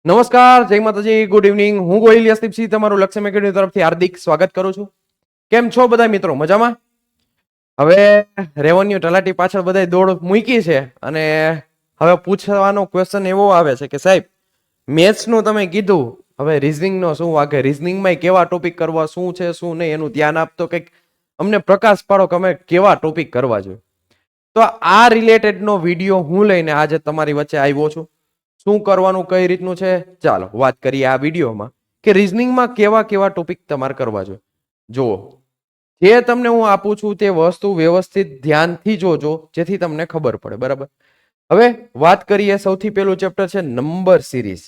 નમસ્કાર, જય માતાજી, ગુડ ઇવનિંગ. હું ગોહિલ યશદીપસિંહ તમારું લક્ષ્ય એકેડમી તરફથી હાર્દિક સ્વાગત કરું છું. કેમ છો બધા મિત્રો? મજામાં? હવે રેવન્યુ તલાટી પાછળ બધા દોડ મૂકી છે અને હવે પૂછવાનો ક્વેશ્ચન એવો આવે છે કે સાહેબ મેથ્સનું તમે કીધું, હવે રિઝનિંગનો શું વાગે? રિઝનિંગમાં કેવા ટોપિક કરવા, શું છે શું નહીં એનું ધ્યાન આપતો કંઈક અમને પ્રકાશ પાડો કે અમે કેવા ટોપિક કરવા જોઈએ. તો આ રિલેટેડનો વિડીયો હું લઈને આજે તમારી વચ્ચે આવ્યો છું. શું કરવાનું, કઈ રીતનું છે, ચાલો વાત કરીએ આ વિડીયોમાં કે રિઝનિંગમાં કેવા કેવા ટોપિક તમારે કરવા જોઈએ. જુઓ, જે તમને હું આપું છું તે વસ્તુ વ્યવસ્થિત ધ્યાનથી જોજો જેથી તમને ખબર પડે. બરાબર. હવે વાત કરીએ, સૌથી પહેલું ચેપ્ટર છે નંબર સિરીઝ.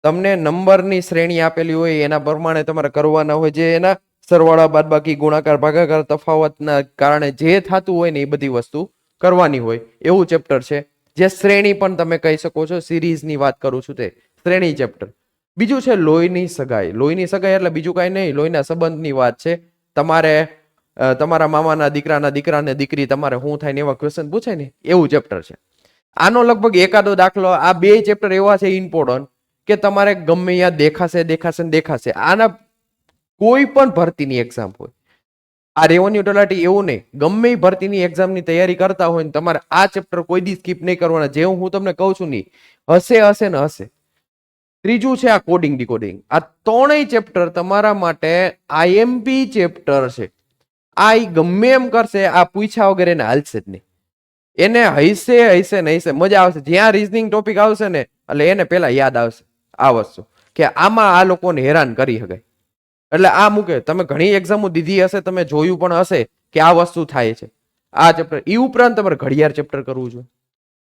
તમને નંબરની શ્રેણી આપેલી હોય એના પ્રમાણે તમારે કરવાના હોય, જે એના સરવાળા, બાદબાકી, ગુણાકાર, ભાગાકાર, તફાવતના કારણે જે થતું હોય ને એ બધી વસ્તુ કરવાની હોય એવું ચેપ્ટર છે. જે શ્રેણી પણ તમે કહી શકો છો, સિરીઝની વાત કરું છું તે શ્રેણી ચેપ્ટર. બીજું છે લોહીની સગાઈ. લોહીની સગાઈ એટલે બીજું કાંઈ નહીં, લોહીના સંબંધની વાત છે. તમારે તમારા મામાના દીકરાને દીકરી તમારે શું થાય ને એવા ક્વેશ્ચન પૂછાય ને એવું ચેપ્ટર છે. આનો લગભગ એકાદો દાખલો, આ બે ચેપ્ટર એવા છે ઇમ્પોર્ટન્ટ કે તમારે ગમે ત્યાં દેખાશે. આના કોઈ પણ ભરતીની એક્ઝામ હોય, આ રેવન્યુ તલાટી એવું નહીં, ગમે ભરતીની એક્ઝામની તૈયારી કરતા હોય ને તમારે આ ચેપ્ટર કોઈ દી સ્કીપ નહીં કરવાના. જે હું તમને કહું છું નહીં, હશે. ત્રીજું છે આ કોડિંગ ડીકોડિંગ. આ ત્રણેય ચેપ્ટર તમારા માટે આઈએમપી ચેપ્ટર છે. આ ગમે એમ કરશે, આ પૂછ્યા વગર એને હાલશે જ નહીં. એને હશે મજા આવશે. જ્યાં રીઝનિંગ ટોપિક આવશે ને એટલે એને પેલા યાદ આવશે આ વસ્તુ કે આમાં આ લોકોને હેરાન કરી શકાય. એટલે આ મૂકે. તમે ઘણી એક્ઝામો દીધી હશે, તમે જોયું પણ હશે કે આ વસ્તુ થાય છે. આ ચેપ્ટર એ ઉપરાંત તમારે ઘડિયાળ ચેપ્ટર કરવું જોઈએ.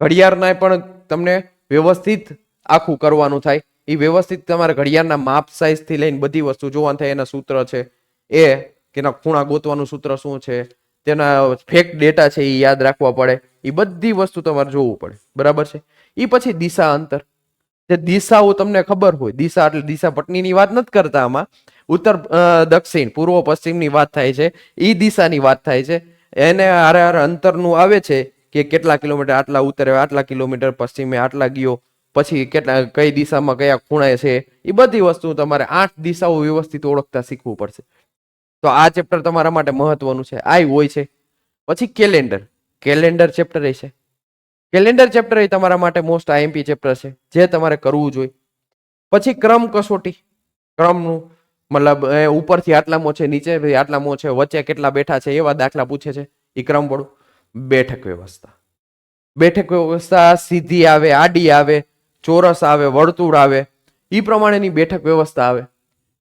ઘડિયાળના પણ તમને વ્યવસ્થિત આખું કરવાનું થાય. એ વ્યવસ્થિત તમારે ઘડિયાળના માપ સાઇઝ થી લઈને બધી વસ્તુ જોવાનું થાય. એના સૂત્ર છે એ કે એના ખૂણા ગોતવાનું સૂત્ર શું છે, તેના ફેક્ટ ડેટા છે એ યાદ રાખવા પડે. એ બધી વસ્તુ તમારે જોવું પડે. બરાબર છે. એ પછી દિશા અંતર. જે દિશાઓ તમને ખબર હોય, દિશા એટલે દિશા પટનીની વાત નથી કરતા, આમાં ઉત્તર દક્ષિણ પૂર્વ પશ્ચિમની વાત થાય છે. એ દિશાની વાત થાય છે. એને હારે અંતરનું આવે છે કે કેટલા કિલોમીટર આટલા ઉત્તરે, આટલા કિલોમીટર પશ્ચિમે આટલા ગયો, પછી કેટલા કઈ દિશામાં કયા ખૂણાએ છે. એ બધી વસ્તુ તમારે 8 દિશાઓ વ્યવસ્થિત ઓળખતા શીખવું પડશે. તો આ ચેપ્ટર તમારા માટે મહત્વનું છે. આ હોય છે. પછી કેલેન્ડર ચેપ્ટર છે. કેલેન્ડર ચેપ્ટર એ તમારા માટે મોસ્ટ આઈએમપી ચેપ્ટર છે, જે તમારે કરવું જોઈએ. પછી ક્રમ કસોટી. ક્રમનું મતલબ ઉપરથી આટલામાં છે, નીચે આટલામાં છે, વચ્ચે કેટલા બેઠા છે એવા દાખલા પૂછે છે. એ ક્રમ વાળું. બેઠક વ્યવસ્થા સીધી આવે, આડી આવે, ચોરસ આવે, વર્તુળ આવે. એ પ્રમાણેની બેઠક વ્યવસ્થા આવે.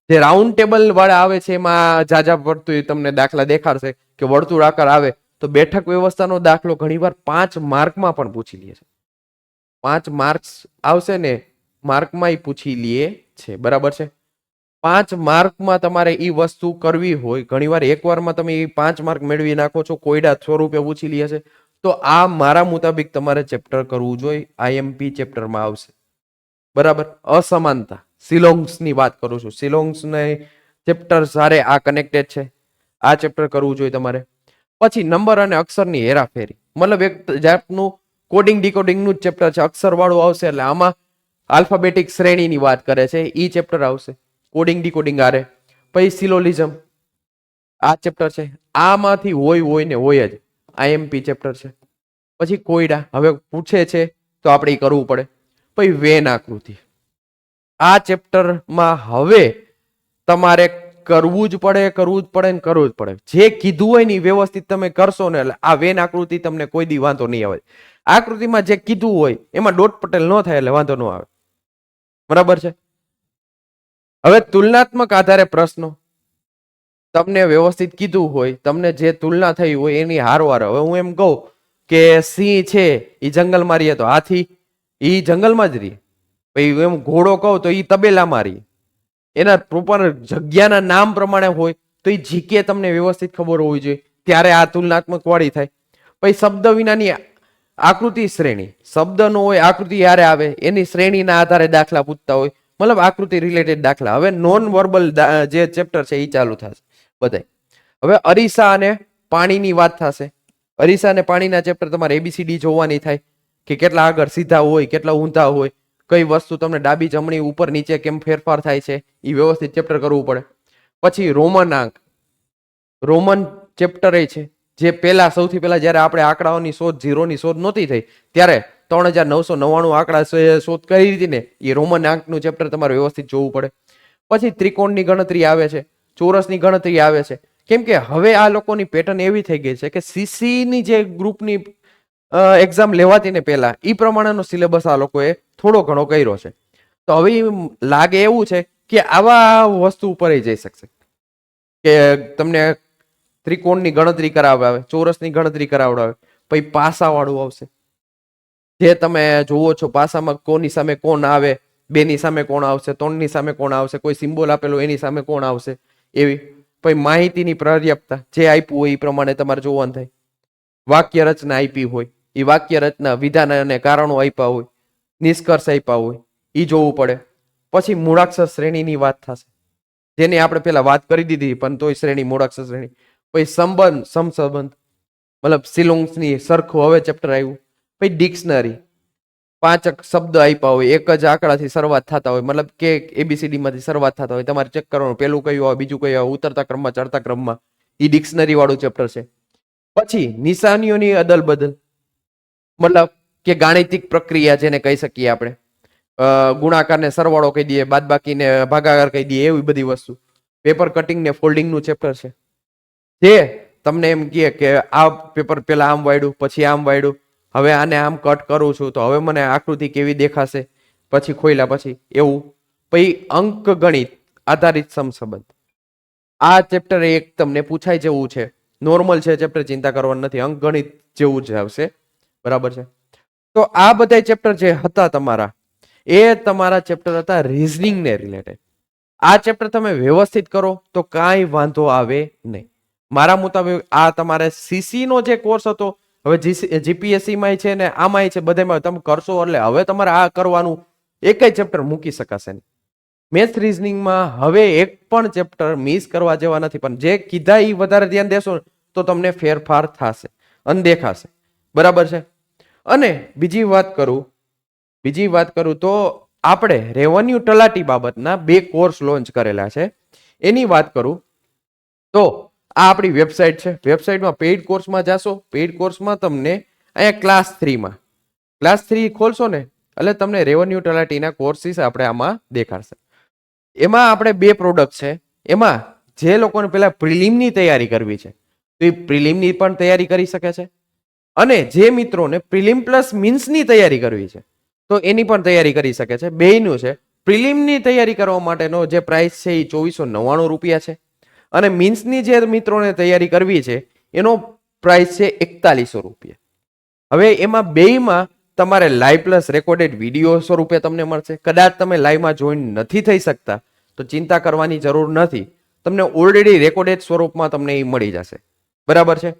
જે રાઉન્ડ ટેબલ વાળા આવે છે એમાં જાજા પડતું તમને દાખલા દેખાડશે કે વર્તુળ આકાર આવે. તો બેઠક વ્યવસ્થાનો દાખલો ઘણીવાર 5 માર્કમાં પણ પૂછી લે છે. 5 માર્ક્સ આવશે ને, માર્કમાં પૂછી લે છે. બરાબર છે. 5 માર્કમાં તમારે એ વસ્તુ કરવી હોય, ઘણીવાર એકવારમાં તમે 5 માર્ક મેળવી નાખો છો, કોયડા સ્વરૂપે પૂછી લે છે. તો આ મારા મુતાબિક તમારે ચેપ્ટર કરવું જોઈએ. આઈએમપી ચેપ્ટરમાં આવશે. બરાબર. અસમાનતા, સિલોંગ્સની વાત કરું છું. સિલોંગ્સને ચેપ્ટર સારે આ કનેક્ટેડ છે. આ ચેપ્ટર કરવું જોઈએ તમારે. પછી નંબર અને અક્ષરની હેરાફેરી, મતલબ એક જાતનું કોડિંગ ડીકોડિંગનું જ ચેપ્ટર છે. અક્ષર વાળું આવશે એટલે આમાં આલ્ફાબેટિક શ્રેણીની વાત કરે છે. ઈ ચેપ્ટર આવશે કોડિંગ ડીકોડિંગ આરે. પછી સિલોલિઝમ આ ચેપ્ટર છે. આમાંથી હોય ને હોય જ આઈએમપી ચેપ્ટર છે. પછી કોયડા હવે પૂછે છે તો આપણે કરવું પડે. પછી વેન આકૃતિ. આ ચેપ્ટરમાં હવે તમારે કરવું જ પડે. જે કીધું હોય ને વ્યવસ્થિત તમે કરશો ને એટલે આ વેન આકૃતિ તમને કોઈ દી વાંધો નહીં આવે. આકૃતિમાં જે કીધું હોય એમાં ડોટ પટેલ ન થાય એટલે વાંધો ન આવે. બરાબર છે. હવે તુલનાત્મક આધારે પ્રશ્નો. તમને વ્યવસ્થિત કીધું હોય, તમને જે તુલના થઈ હોય એની હારવાર. હવે હું એમ કહું કે સિંહ છે એ જંગલમાં રહીએ તો હાથી એ જંગલમાં જ રહીએ. પછી એમ ઘોડો કહું તો એ તબેલામાં રહીએ. એના પ્રોપર જગ્યાના નામ પ્રમાણે હોય તો એ જીકે તમને વ્યવસ્થિત ખબર હોવી જોઈએ, ત્યારે આ તુલનાત્મક વાળી થાય. પછી શબ્દ વિનાની આકૃતિ શ્રેણી. શબ્દ નો હોય, આકૃતિ યારે આવે, એની શ્રેણીના આધારે દાખલા પૂછતા હોય, મતલબ આકૃતિ રિલેટેડ દાખલા. હવે નોન વર્બલ જે ચેપ્ટર છે એ ચાલુ થશે બધાય. હવે અરીસા અને પાણીની વાત થશે. અરીસા અને પાણીના ચેપ્ટર તમારે ABCD જોવાની થાય કે કેટલા આગળ સીધા હોય, કેટલા ઊંધા હોય, કઈ વસ્તુ તમને ડાબી જમણી ઉપર નીચે કેમ ફેરફાર થાય છે એ વ્યવસ્થિત ચેપ્ટર કરવું પડે. પછી રોમન આંક, રોમન ચેપ્ટર એ છે જે પહેલા સૌથી પહેલા જ્યારે આપણે આંકડાઓની શોધ, ઝીરોની શોધ નહોતી થઈ ત્યારે 3999 આંકડા શોધ કરી હતી ને, એ રોમન આંકનું ચેપ્ટર તમારે વ્યવસ્થિત જોવું પડે. પછી ત્રિકોણની ગણતરી આવે છે, ચોરસની ગણતરી આવે છે. કેમ કે હવે આ લોકોની પેટર્ન એવી થઈ ગઈ છે કે સીસીની જે ગ્રુપની એક્ઝામ લેવાતી ને પહેલા એ પ્રમાણેનો સિલેબસ આ લોકોએ થોડો ઘણો કર્યો છે. તો હવે લાગે એવું છે કે આવા વસ્તુ ઉપર જઈ શકશે કે તમને ત્રિકોણની ગણતરી કરાવડાવે, ચોરસની ગણતરી કરાવડાવે, પછી પાસા વાળું આવશે જે તમે જોવો છો. પાસામાં કોની સામે કોણ આવે, 2 ની સામે કોણ આવશે, 3 ની સામે કોણ આવશે, કોઈ સિમ્બોલ આપેલો એની સામે કોણ આવશે, એવી. પછી માહિતીની પર્યાપ્તતા જે આપ્યું હોય એ પ્રમાણે તમારે જોવાનું થાય. વાક્ય રચના આપી હોય, એ વાક્ય રચના, વિધાન અને કારણો આપ્યા હોય, નિષ્કર્ષ આપ્યા હોય, એ જોવું પડે. પછી મૂળાક્ષર શ્રેણીની વાત થશે જેની આપણે પેલા વાત કરી દીધી પણ તોય શ્રેણી, મૂળાક્ષર શ્રેણી. પછી સંબંધ, સમસંબંધ, મતલબ સિલોંગ્સની સરખું હવે ચેપ્ટર આવ્યું. પછી ડિક્શનરી, 5 શબ્દ આપ્યા હોય, એક જ આંકડાથી શરૂઆત થતા હોય, મતલબ કે ABCD માંથી શરૂઆત થતા હોય, તમારે ચેક કરવાનું પેલું કયું આવે, બીજું કયું આવે, ઉતરતા ક્રમમાં, ચડતા ક્રમમાં. એ ડિક્શનરી વાળું ચેપ્ટર છે. પછી નિશાનીઓની અદલ બદલ, મતલબ કે ગાણિતિક પ્રક્રિયા જેને કહી શકીએ આપણે, ગુણાકારને સરવાળો કહી દઈએ, બાદબાકીને ભાગાકાર કહી દઈએ, એવી બધી વસ્તુ. પેપર કટિંગ ને ફોલ્ડિંગ નું ચેપ્ટર છે જે તમને એમ કહે કે આ પેપર પેલા આમ વાળ્યું, પછી આમ વાળ્યું, હવે આને આમ કટ કરું છું તો હવે મને આકૃતિ કેવી દેખાશે, પછી ખોલ્યા પછી એવું. પછી અંક ગણિત આધારિત સમસંબંધ, આ ચેપ્ટર એક તમને પૂછાય જેવું છે, નોર્મલ છે ચેપ્ટર, ચિંતા કરવાનું નથી, અંક ગણિત જેવું જ આવશે, બરાબર છે. તો આ બધા ચેપ્ટર જે હતા તમારા, એ તમારા ચેપ્ટર હતા રીઝનિંગ ને રિલેટેડ. આ ચેપ્ટર તમે વ્યવસ્થિત કરો તો કાંઈ વાંધો આવે નહીં. મારા મુતાબિક આ તમારે સીસી નો જે કોર્સ હતો, હવે જીપીએસસી માં છે ને આમાંય છે, બધામાં તમે કરશો એટલે હવે તમારે આ કરવાનું એકય ચેપ્ટર મૂકી શકાશે નહીં. મેથ્સ રીઝનિંગમાં હવે એક પણ ચેપ્ટર મિસ કરવા જેવા નથી, પણ જે કીધા એ વધારે ધ્યાન દેશો તો તમને ફેરફાર થશે, અનદેખાશે, બરાબર છે. અને બીજી વાત કરું તો આપણે રેવન્યુ તલાટી બાબતના 2 કોર્સ લોન્ચ કરેલા છે. એની વાત કરું તો આ આપણી વેબસાઇટ છે. વેબસાઇટમાં પેઇડ કોર્સમાં જાશો, પેઇડ કોર્સમાં તમને અહીંયા ક્લાસ 3 ખોલશો ને એટલે તમને રેવન્યુ તલાટીના કોર્સીસ આપણે આમાં દેખાડશે. એમાં આપણે 2 પ્રોડક્ટ છે. એમાં જે લોકોને પેલા પ્રિલિમની તૈયારી કરવી છે તો એ પ્રિલિમની પણ તૈયારી કરી શકે છે, અને જે મિત્રોને પ્રિલિમ પ્લસ મીન્સની તૈયારી કરવી છે તો એની પણ તૈયારી કરી શકે છે. બેયનું છે. પ્રિલિમની તૈયારી કરવા માટેનો જે પ્રાઇસ છે એ 2499 રૂપિયા છે, અને મીન્સની જે મિત્રોને તૈયારી કરવી છે એનો પ્રાઇસ છે 4100 રૂપિયા. હવે એમાં બેયમાં તમારે લાઈવ પ્લસ રેકોર્ડેડ વિડીયો સ્વરૂપે તમને મળશે. કદાચ તમે લાઈવમાં જોઈન નથી થઈ શકતા તો ચિંતા કરવાની જરૂર નથી, તમને ઓલરેડી રેકોર્ડેડ સ્વરૂપમાં તમને એ મળી જશે, બરાબર છે.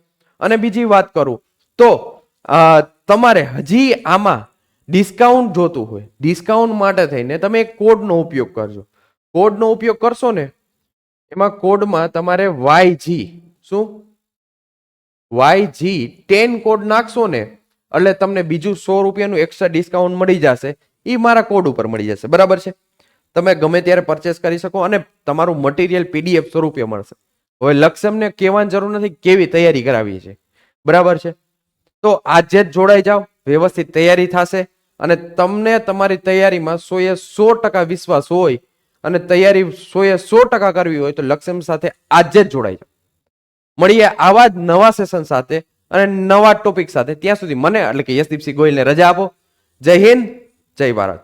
અને બીજી વાત કરું તો તમારે હજી આમાં ડિસ્કાઉન્ટ જોતું હોય, ડિસ્કાઉન્ટ માટે થઈને તમે એક કોડનો ઉપયોગ કરજો. કોડનો ઉપયોગ કરશો ને એમાં કોડમાં તમારે YG10 કોડ નાખશો ને એટલે તમને બીજું 100 રૂપિયાનું એક્સ્ટ્રા ડિસ્કાઉન્ટ મળી જશે. એ મારા કોડ ઉપર મળી જશે, બરાબર છે. તમે ગમે ત્યારે પરચેસ કરી શકો અને તમારું મટીરિયલ PDF સ્વરૂપે મળશે. હવે લક્ષ્યમને કહેવાની જરૂર નથી કેવી તૈયારી કરાવી છે, બરાબર છે. તો આજે જ જોડાઈ જાઓ, વ્યવસ્થિત તૈયારી થશે અને તમને તમારી તૈયારીમાં 100% વિશ્વાસ હોય અને તૈયારી 100% કરવી હોય તો લક્ષ્યમ સાથે આજે જ જોડાઈ જાઓ. મળીએ આવા જ નવા સેશન સાથે અને નવા ટોપિક સાથે. ત્યાં સુધી મને એટલે કે યશદીપસિંહ ગોહિલને રજા આપો. જય હિન્દ, જય ભારત.